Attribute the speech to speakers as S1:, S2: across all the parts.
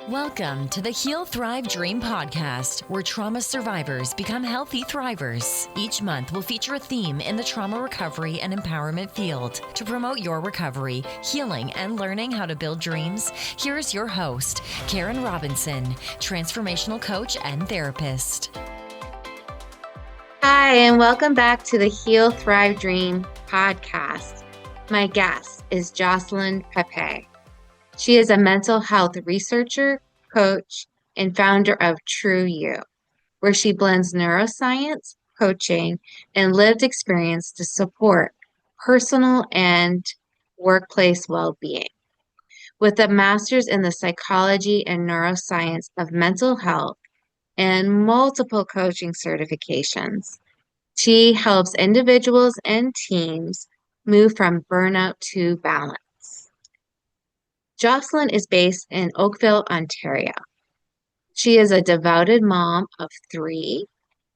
S1: Welcome to the Heal, Thrive, Dream podcast, where trauma survivors become healthy thrivers. Each month, we'll feature a theme in the trauma recovery and empowerment field. To promote your recovery, healing, and learning how to build dreams, here's your host, Karen Robinson, transformational coach and therapist.
S2: Hi, and welcome back to the Heal, Thrive, Dream podcast. My guest is Jocelyn Pepe. She is a mental health researcher, coach, and founder of True You, where she blends neuroscience, coaching, and lived experience to support personal and workplace well-being. With a master's in the psychology and neuroscience of mental health and multiple coaching certifications, she helps individuals and teams move from burnout to balance. Jocelyn is based in Oakville, Ontario. She is a devoted mom of 3,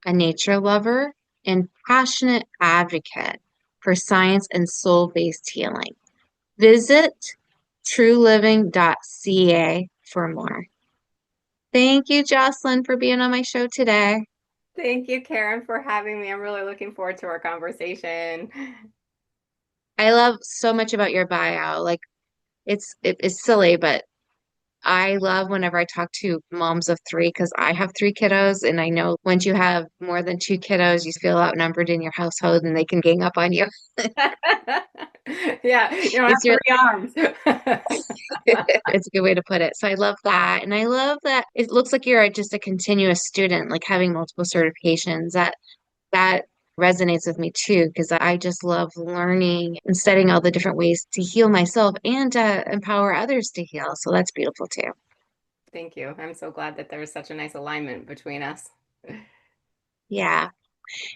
S2: a nature lover, and passionate advocate for science and soul-based healing. Visit trueliving.ca for more. Thank you, Jocelyn, for being on my show today.
S3: Thank you, Karen, for having me. I'm really looking forward to our conversation.
S2: I love so much about your bio. It's silly, but I love whenever I talk to moms of 3 because I have 3 kiddos, and I know once you have more than 2 kiddos, you feel outnumbered in your household and they can gang up on you.
S3: Yeah, you don't have
S2: It's your
S3: 3 arms.
S2: It's a good way to put it. So I love that. And I love that it looks like you're just a continuous student, like having multiple certifications. That resonates with me too, because I just love learning and studying all the different ways to heal myself and to empower others to heal. So that's beautiful too.
S3: Thank you. I'm so glad that there's such a nice alignment between us.
S2: Yeah.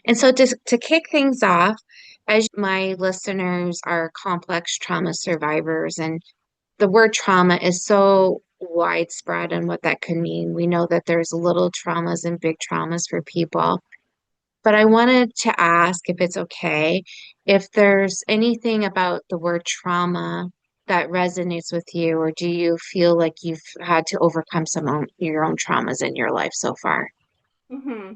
S2: And so to kick things off, as my listeners are complex trauma survivors, and the word trauma is so widespread and what that could mean. We know that there's little traumas and big traumas for people. But I wanted to ask if it's okay, if there's anything about the word trauma that resonates with you, or do you feel like you've had to overcome your own traumas in your life so far?
S3: hmm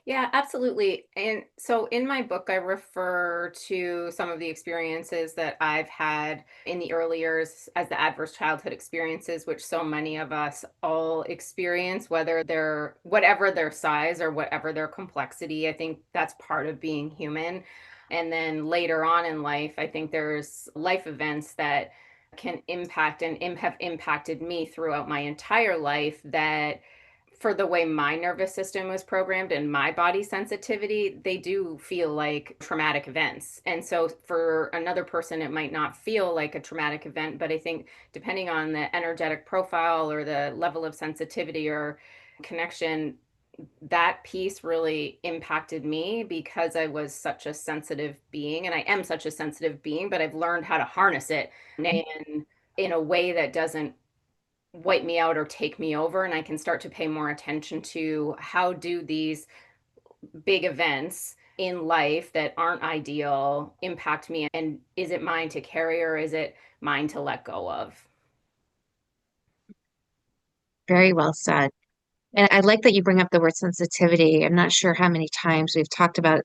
S3: Yeah, absolutely. And so in my book, I refer to some of the experiences that I've had in the early years as the adverse childhood experiences, which so many of us all experience, whether they're whatever their size or whatever their complexity. I think that's part of being human. And then later on in life, I think there's life events that can impact and have impacted me throughout my entire life that for the way my nervous system was programmed and my body sensitivity, they do feel like traumatic events. And so for another person, it might not feel like a traumatic event, but I think depending on the energetic profile or the level of sensitivity or connection, that piece really impacted me because I was such a sensitive being and I am such a sensitive being, but I've learned how to harness it in a way that doesn't wipe me out or take me over, and I can start to pay more attention to how do these big events in life that aren't ideal impact me, and is it mine to carry or is it mine to let go of?
S2: Very well said. And I like that you bring up the word sensitivity. I'm not sure how many times we've talked about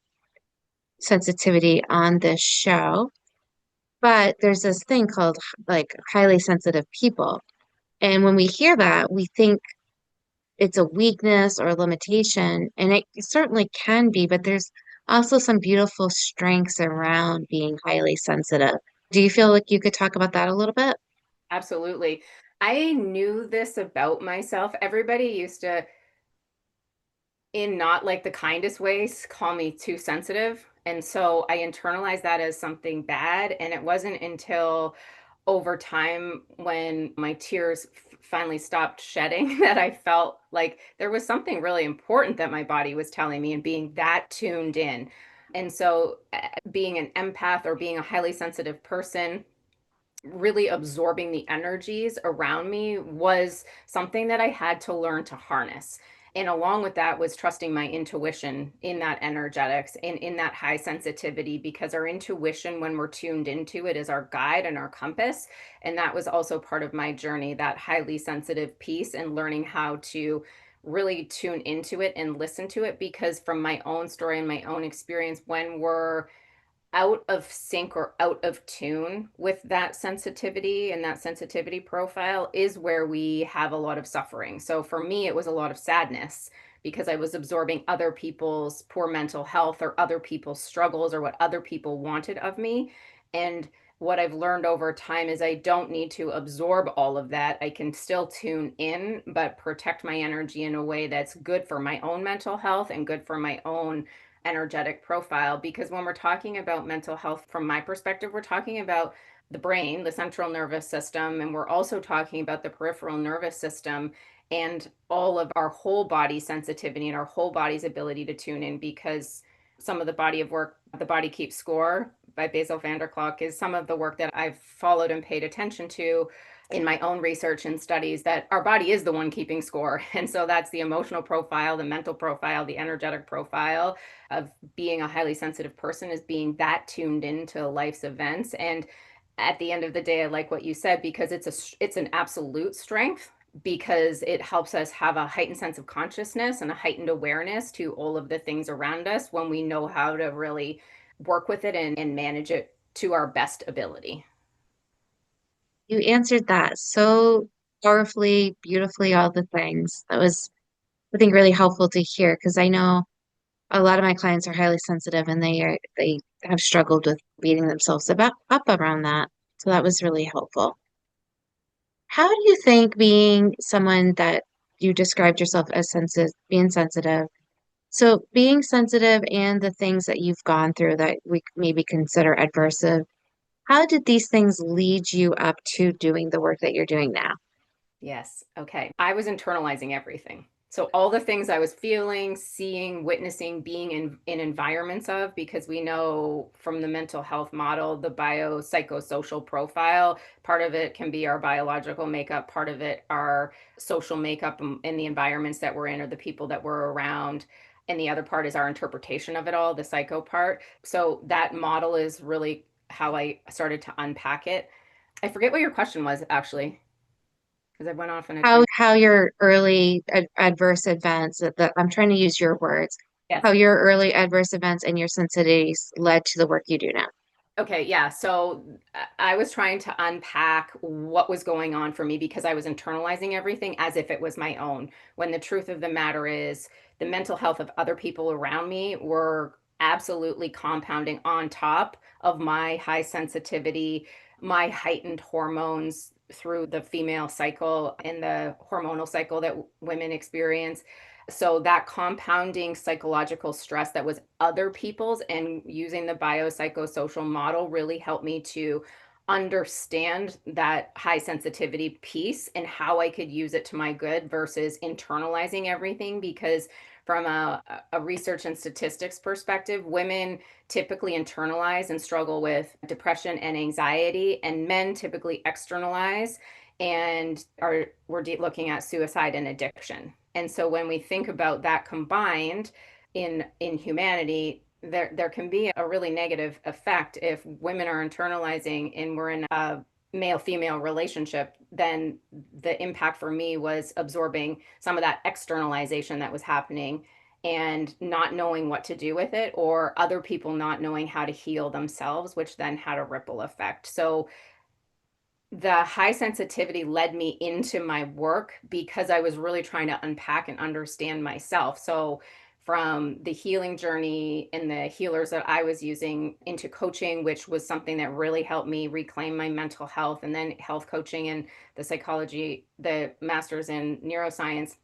S2: sensitivity on this show, but there's this thing called like highly sensitive people. And when we hear that, we think it's a weakness or a limitation, and it certainly can be, but there's also some beautiful strengths around being highly sensitive. Do you feel like you could talk about that a little bit?
S3: Absolutely. I knew this about myself. Everybody used to, in not like the kindest ways, call me too sensitive. And so I internalized that as something bad. And it wasn't until over time when my tears finally stopped shedding that I felt like there was something really important that my body was telling me and being that tuned in. And so being an empath or being a highly sensitive person, really absorbing the energies around me was something that I had to learn to harness. And along with that was trusting my intuition in that energetics and in that high sensitivity, because our intuition, when we're tuned into it, is our guide and our compass. And that was also part of my journey, that highly sensitive piece, and learning how to really tune into it and listen to it. Because from my own story and my own experience, when we're out of sync or out of tune with that sensitivity and that sensitivity profile is where we have a lot of suffering. So for me, it was a lot of sadness because I was absorbing other people's poor mental health or other people's struggles or what other people wanted of me. And what I've learned over time is I don't need to absorb all of that. I can still tune in, but protect my energy in a way that's good for my own mental health and good for my own energetic profile. Because when we're talking about mental health, from my perspective, we're talking about the brain, the central nervous system, and we're also talking about the peripheral nervous system and all of our whole body sensitivity and our whole body's ability to tune in. Because some of the body of work, The Body Keeps Score by Bessel van der Kolk, is some of the work that I've followed and paid attention to in my own research and studies, that our body is the one keeping score. And so that's the emotional profile, the mental profile, the energetic profile of being a highly sensitive person, is being that tuned into life's events. And at the end of the day, I like what you said, because it's an absolute strength, because it helps us have a heightened sense of consciousness and a heightened awareness to all of the things around us when we know how to really work with it and manage it to our best ability.
S2: You answered that so powerfully, beautifully, all the things. That was, I think, really helpful to hear because I know a lot of my clients are highly sensitive and they have struggled with beating themselves up around that. So that was really helpful. How do you think being someone that you described yourself as sensitive, being sensitive, so being sensitive and the things that you've gone through that we maybe consider adversive, how did these things lead you up to doing the work that you're doing now?
S3: Yes. Okay. I was internalizing everything. So all the things I was feeling, seeing, witnessing, being in environments of, because we know from the mental health model, the biopsychosocial profile, part of it can be our biological makeup, part of it our social makeup and the environments that we're in or the people that we're around. And the other part is our interpretation of it all, the psycho part. So that model is really how I started to unpack it. I forget what your question was, actually, because I went off on a tangent.
S2: How your early adverse events, I'm trying to use your words,
S3: Yes.
S2: how your early adverse events and your sensitivities led to the work you do now.
S3: Okay, yeah. So I was trying to unpack what was going on for me because I was internalizing everything as if it was my own. When the truth of the matter is, the mental health of other people around me were absolutely compounding on top of my high sensitivity, my heightened hormones through the female cycle and the hormonal cycle that women experience. So that compounding psychological stress that was other people's, and using the biopsychosocial model really helped me to understand that high sensitivity piece and how I could use it to my good versus internalizing everything. Because from a research and statistics perspective, women typically internalize and struggle with depression and anxiety, and men typically externalize and we're looking at suicide and addiction. And so when we think about that combined in humanity, there can be a really negative effect if women are internalizing and we're in a male female relationship. Then the impact for me was absorbing some of that externalization that was happening and not knowing what to do with it, or other people not knowing how to heal themselves, which then had a ripple effect. So the high sensitivity led me into my work because I was really trying to unpack and understand myself. So, from the healing journey and the healers that I was using into coaching, which was something that really helped me reclaim my mental health, and then health coaching and the psychology, the master's in neuroscience,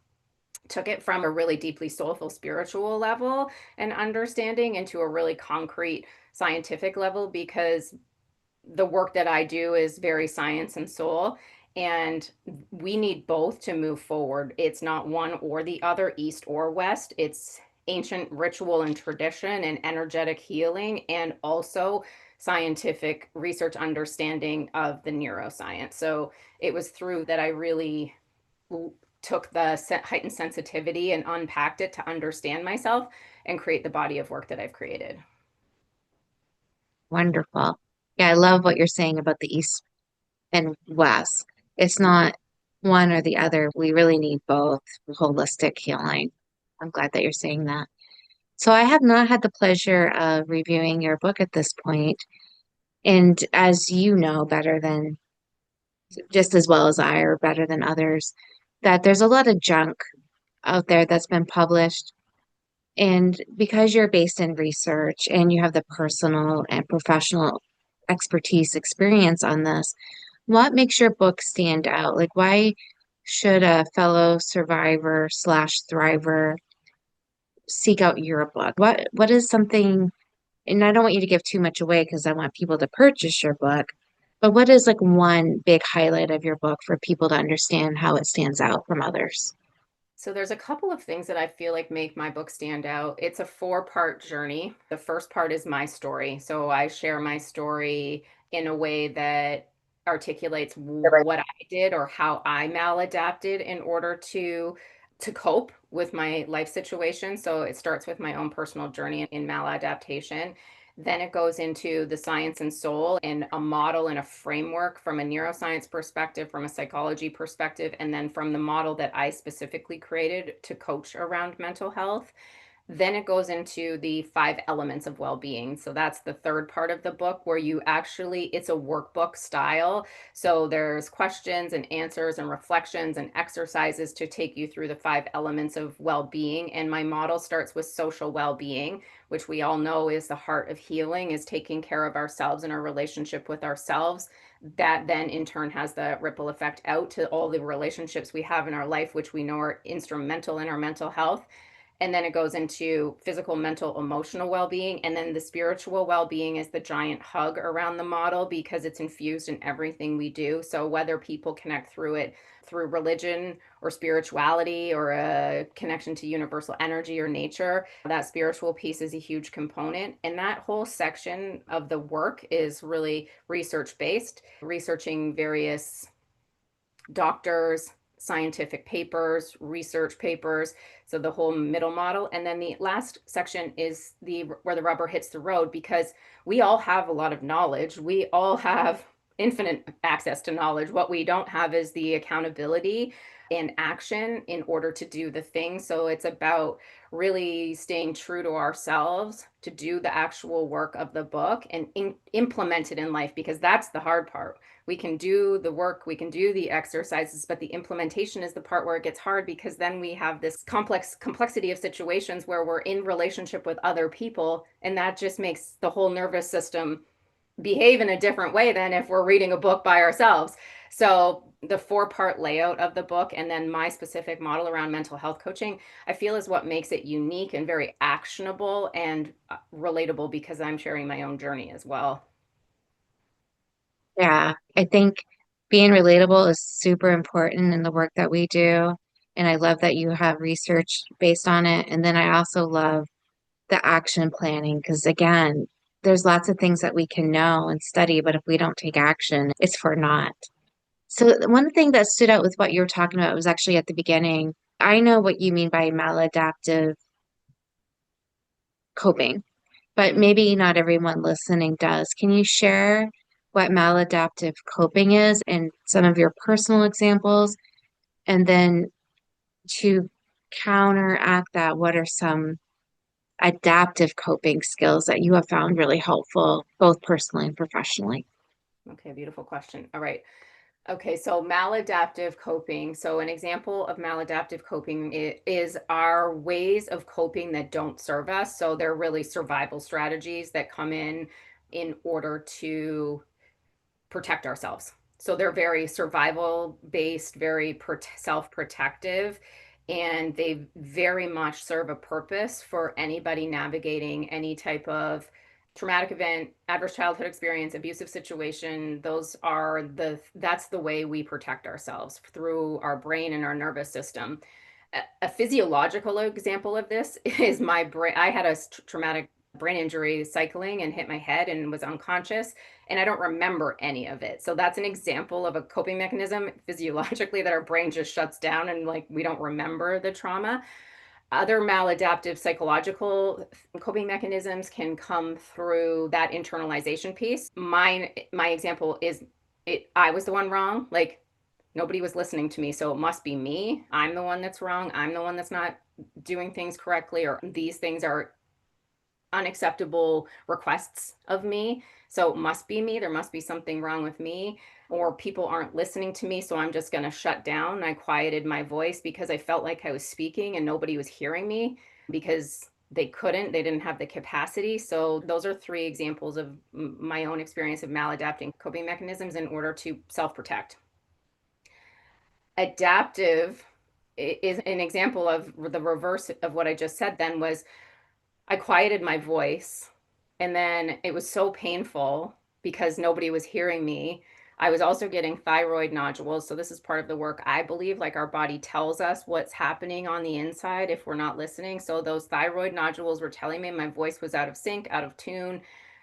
S3: took it from a really deeply soulful spiritual level and understanding into a really concrete scientific level, because the work that I do is very science and soul, and we need both to move forward. It's not one or the other, east or west. It's ancient ritual and tradition and energetic healing, and also scientific research understanding of the neuroscience. So it was through that I really took the heightened sensitivity and unpacked it to understand myself and create the body of work that I've created.
S2: Wonderful. Yeah, I love what you're saying about the East and West. It's not one or the other. We really need both holistic healing. I'm glad that you're saying that. So I have not had the pleasure of reviewing your book at this point. And as you know better than just as well as I or better than others, that there's a lot of junk out there that's been published. And because you're based in research and you have the personal and professional expertise experience on this, what makes your book stand out? Like, why should a fellow survivor slash thriver seek out your book? What is something, and I don't want you to give too much away because I want people to purchase your book, but what is like one big highlight of your book for people to understand how it stands out from others?
S3: So there's a couple of things that I feel like make my book stand out. It's a 4-part journey. The first part is my story. So I share my story in a way that articulates what I did or how I maladapted in order to cope with my life situation. So it starts with my own personal journey in maladaptation. Then it goes into the science and soul and a model and a framework from a neuroscience perspective, from a psychology perspective, and then from the model that I specifically created to coach around mental health. Then it goes into the 5 elements of well-being. So that's the third part of the book where it's a workbook style. So there's questions and answers and reflections and exercises to take you through the 5 elements of well-being. And my model starts with social well-being, which we all know is the heart of healing, is taking care of ourselves and our relationship with ourselves. That then in turn has the ripple effect out to all the relationships we have in our life, which we know are instrumental in our mental health. And then it goes into physical, mental, emotional well-being. And then the spiritual well-being is the giant hug around the model because it's infused in everything we do. So whether people connect through it through religion or spirituality or a connection to universal energy or nature, that spiritual piece is a huge component. And that whole section of the work is really research based, researching various doctors, scientific papers, research papers, so the whole middle model. And then the last section is the where the rubber hits the road, because we all have a lot of knowledge. We all have infinite access to knowledge. What we don't have is the accountability and action in order to do the thing. So it's about really staying true to ourselves to do the actual work of the book and implement it in life, because that's the hard part. We can do the work, we can do the exercises, but the implementation is the part where it gets hard, because then we have this complexity of situations where we're in relationship with other people, and that just makes the whole nervous system behave in a different way than if we're reading a book by ourselves. So the 4-part layout of the book and then my specific model around mental health coaching, I feel is what makes it unique and very actionable and relatable, because I'm sharing my own journey as well.
S2: Yeah, I think being relatable is super important in the work that we do. And I love that you have research based on it. And then I also love the action planning because, again, there's lots of things that we can know and study, but if we don't take action, it's for naught. So, one thing that stood out with what you were talking about was actually at the beginning. I know what you mean by maladaptive coping, but
S3: Mm.
S2: maybe not everyone listening does. Can you share what maladaptive coping is and some of your personal examples? And then to counteract that, what are some adaptive coping skills that you have found really helpful, both personally and professionally?
S3: Okay, beautiful question. All right. Okay, so maladaptive coping. So, an example of maladaptive coping is our ways of coping that don't serve us. So, they're really survival strategies that come in order to protect ourselves. So, they're very survival based, very self protective, and they very much serve a purpose for anybody navigating any type of traumatic event, adverse childhood experience, abusive situation. That's the way we protect ourselves, through our brain and our nervous system. A physiological example of this is my brain. I had a traumatic brain injury cycling and hit my head and was unconscious. And I don't remember any of it. So that's an example of a coping mechanism physiologically that our brain just shuts down and like we don't remember the trauma. Other maladaptive psychological coping mechanisms can come through that internalization piece. My example is I was the one wrong. Like nobody was listening to me, so it must be me. I'm the one that's wrong. I'm the one that's not doing things correctly, or these things are unacceptable requests of me. So it must be me. There must be something wrong with me, or people aren't listening to me. So I'm just going to shut down. I quieted my voice because I felt like I was speaking and nobody was hearing me because they didn't have the capacity. So those are three examples of my own experience of maladapting coping mechanisms in order to self protect. Adaptive is an example of the reverse of what I just said then was I quieted my voice and then it was so painful because nobody was hearing me. I was also getting thyroid nodules. So this is part of the work. I believe like our body tells us what's happening on the inside if we're not listening. So those thyroid nodules were telling me my voice was out of sync, out of tune,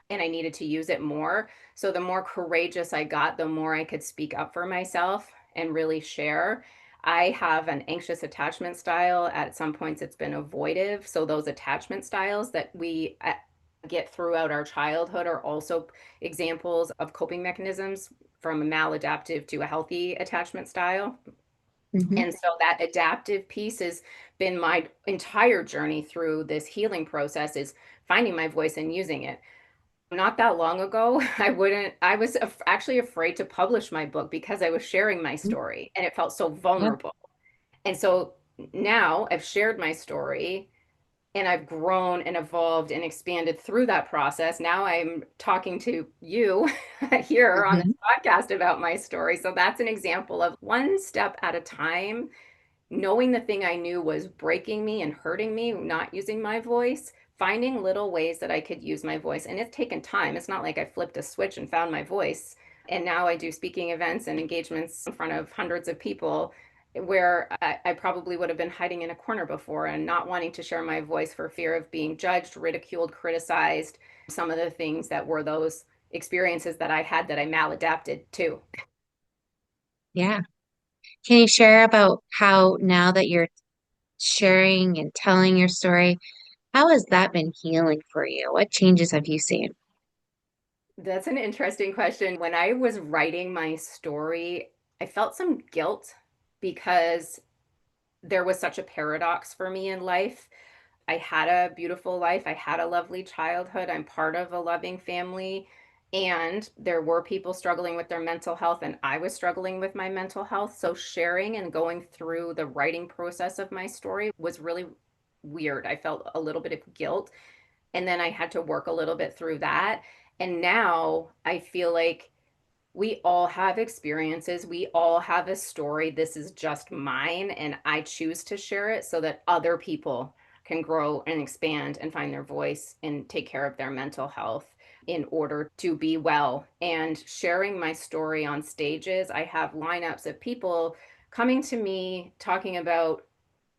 S3: and I needed to use it more. So the more courageous I got, the more I could speak up for myself and really share. I have an anxious attachment style. At some points, it's been avoidtive. So, those attachment styles that we get throughout our childhood are also examples of coping mechanisms from a maladaptive to a healthy attachment style.
S2: Mm-hmm.
S3: And so, that adaptive piece has been my entire journey through this healing process is finding my voice and using it. Not that long ago, I was actually afraid to publish my book because I was sharing my story and it felt so
S2: Yeah.
S3: vulnerable. And so now I've shared my story and I've grown and evolved and expanded through that process. Now I'm talking to you here on this
S2: Mm-hmm.
S3: podcast about my story. So that's an example of one step at a time, knowing the thing I knew was breaking me and hurting me, not using my voice, finding little ways that I could use my voice. And it's taken time. It's not like I flipped a switch and found my voice. And now I do speaking events and engagements in front of hundreds of people where I probably would have been hiding in a corner before and not wanting to share my voice for fear of being judged, ridiculed, criticized. Some of the things that were those experiences that I had that I maladapted to.
S2: Yeah. Can you share about how now that you're sharing and telling your story, how has that been healing for you? What changes have you seen?
S3: That's an interesting question. When I was writing my story, I felt some guilt because there was such a paradox for me in life. I had a beautiful life. I had a lovely childhood. I'm part of a loving family. And there were people struggling with their mental health, and I was struggling with my mental health. So, sharing and going through the writing process of my story was really weird. I felt a little bit of guilt. And then I had to work a little bit through that. And now I feel like we all have experiences. We all have a story. This is just mine, and I choose to share it so that other people can grow and expand and find their voice and take care of their mental health in order to be well. And sharing my story on stages, I have lineups of people coming to me talking about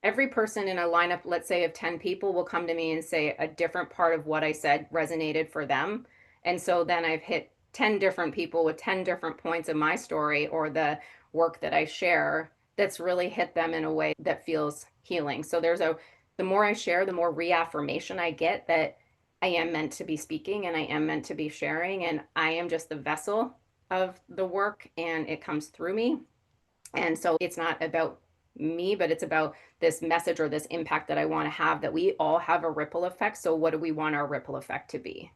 S3: every person in a lineup, let's say of 10 people, will come to me and say a different part of what I said resonated for them. And so then I've hit 10 different people with 10 different points of my story or the work that I share that's really hit them in a way that feels healing. So the more I share, the more reaffirmation I get that I am meant to be speaking and I am meant to be sharing, and I am just the vessel of the work and it comes through me. And so it's not about me, but it's about this message or this impact that I want to have, that we all have a ripple effect. So what do we want our ripple effect to be?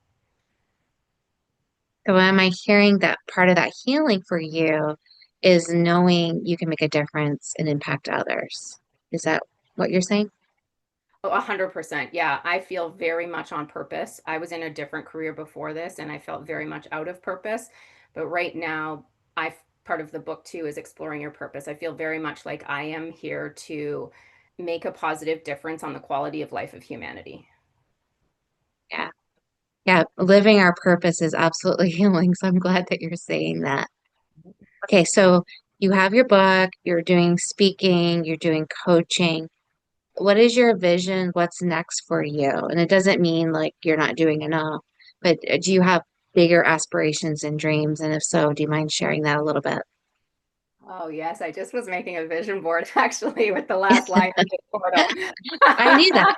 S2: So am I hearing that part of that healing for you is knowing you can make a difference and impact others? Is that what you're saying?
S3: Oh, 100%. Yeah, I feel very much on purpose. I was in a different career before this and I felt very much out of purpose. But right now, I part of the book too is exploring your purpose. I feel very much like I am here to make a positive difference on the quality of life of humanity.
S2: Yeah. Yeah. Living our purpose is absolutely healing. So I'm glad that you're saying that. Okay. So you have your book, you're doing speaking, you're doing coaching. What is your vision? What's next for you? And it doesn't mean like you're not doing enough, but do you have bigger aspirations and dreams? And if so, do you mind sharing that a little bit?
S3: Oh, yes. I just was making a vision board actually with the last line of the portal.
S2: I knew that.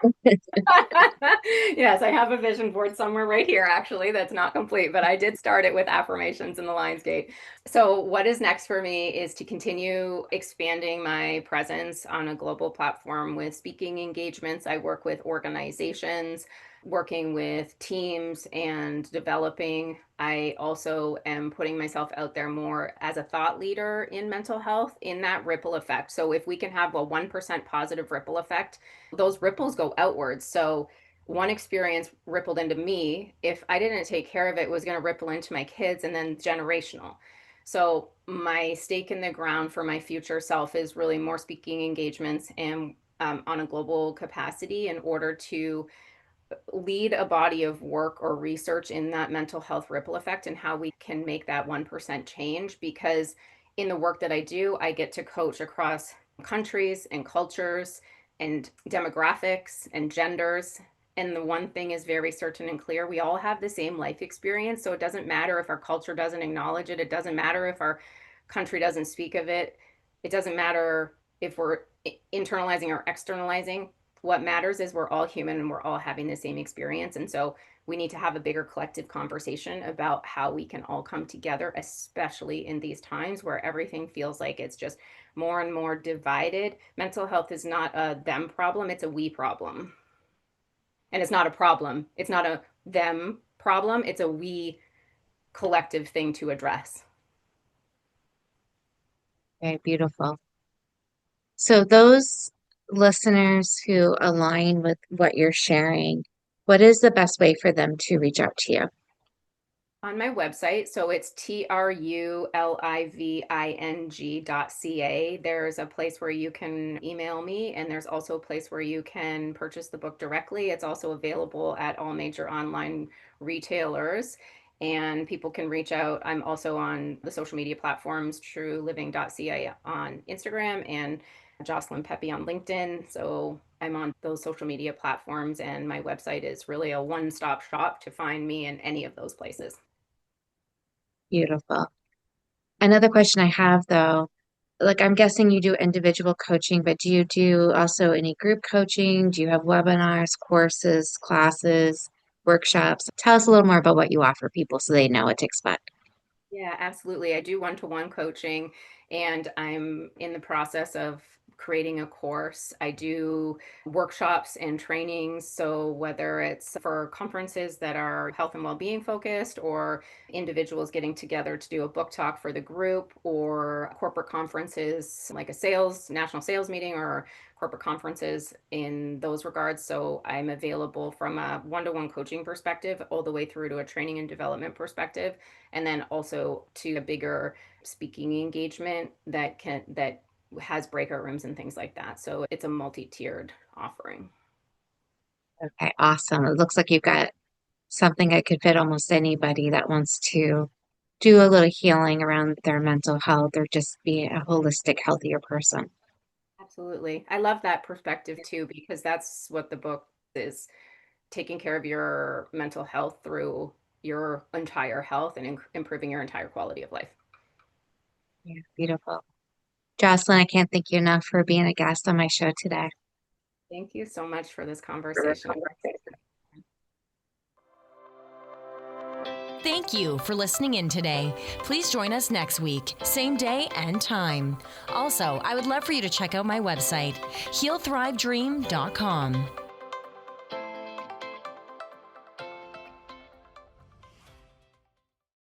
S3: Yes, I have a vision board somewhere right here, actually, that's not complete, but I did start it with affirmations in the Lionsgate. So, what is next for me is to continue expanding my presence on a global platform with speaking engagements. I work with organizations, working with teams and developing. I also am putting myself out there more as a thought leader in mental health in that ripple effect. So, if we can have a 1% positive ripple effect, those ripples go outwards. So one experience rippled into me. If I didn't take care of it, it was going to ripple into my kids and then generational. So my stake in the ground for my future self is really more speaking engagements and on a global capacity in order to lead a body of work or research in that mental health ripple effect and how we can make that 1% change. Because in the work that I do, I get to coach across countries and cultures and demographics and genders. And the one thing is very certain and clear: we all have the same life experience. So it doesn't matter if our culture doesn't acknowledge it, it doesn't matter if our country doesn't speak of it, it doesn't matter if we're internalizing or externalizing. What matters is we're all human and we're all having the same experience. And so we need to have a bigger collective conversation about how we can all come together, especially in these times where everything feels like it's just more and more divided. Mental health is not a them problem, it's a we problem. And it's not a problem, it's not a them problem, it's a we collective thing to address.
S2: Very beautiful. So those listeners who align with what you're sharing, what is the best way for them to reach out to you?
S3: On my website, so it's truliving.ca. There's a place where you can email me, and there's also a place where you can purchase the book directly. It's also available at all major online retailers, and people can reach out. I'm also on the social media platforms, truliving.ca on Instagram and Jocelyn Pepe on LinkedIn. So I'm on those social media platforms, and my website is really a one-stop shop to find me in any of those places.
S2: Beautiful. Another question I have though, like I'm guessing you do individual coaching, but do you do also any group coaching? Do you have webinars, courses, classes, workshops? Tell us a little more about what you offer people so they know what to expect.
S3: Yeah, absolutely. I do one-to-one coaching, and I'm in the process of creating a course. I do workshops and trainings. So whether it's for conferences that are health and well-being focused, or individuals getting together to do a book talk for the group, or corporate conferences like a national sales meeting, or corporate conferences in those regards. So I'm available from a one-to-one coaching perspective all the way through to a training and development perspective, and then also to a bigger speaking engagement that has breakout rooms and things like that. So it's a multi-tiered offering.
S2: Okay, awesome. It looks like you've got something that could fit almost anybody that wants to do a little healing around their mental health or just be a holistic, healthier person.
S3: Absolutely. I love that perspective too, because that's what the book is: taking care of your mental health through your entire health and improving your entire quality of life.
S2: Yeah, beautiful. Jocelyn, I can't thank you enough for being a guest on my show today.
S3: Thank you so much for this conversation.
S1: Thank you for listening in today. Please join us next week, same day and time. Also, I would love for you to check out my website, healthrivedream.com.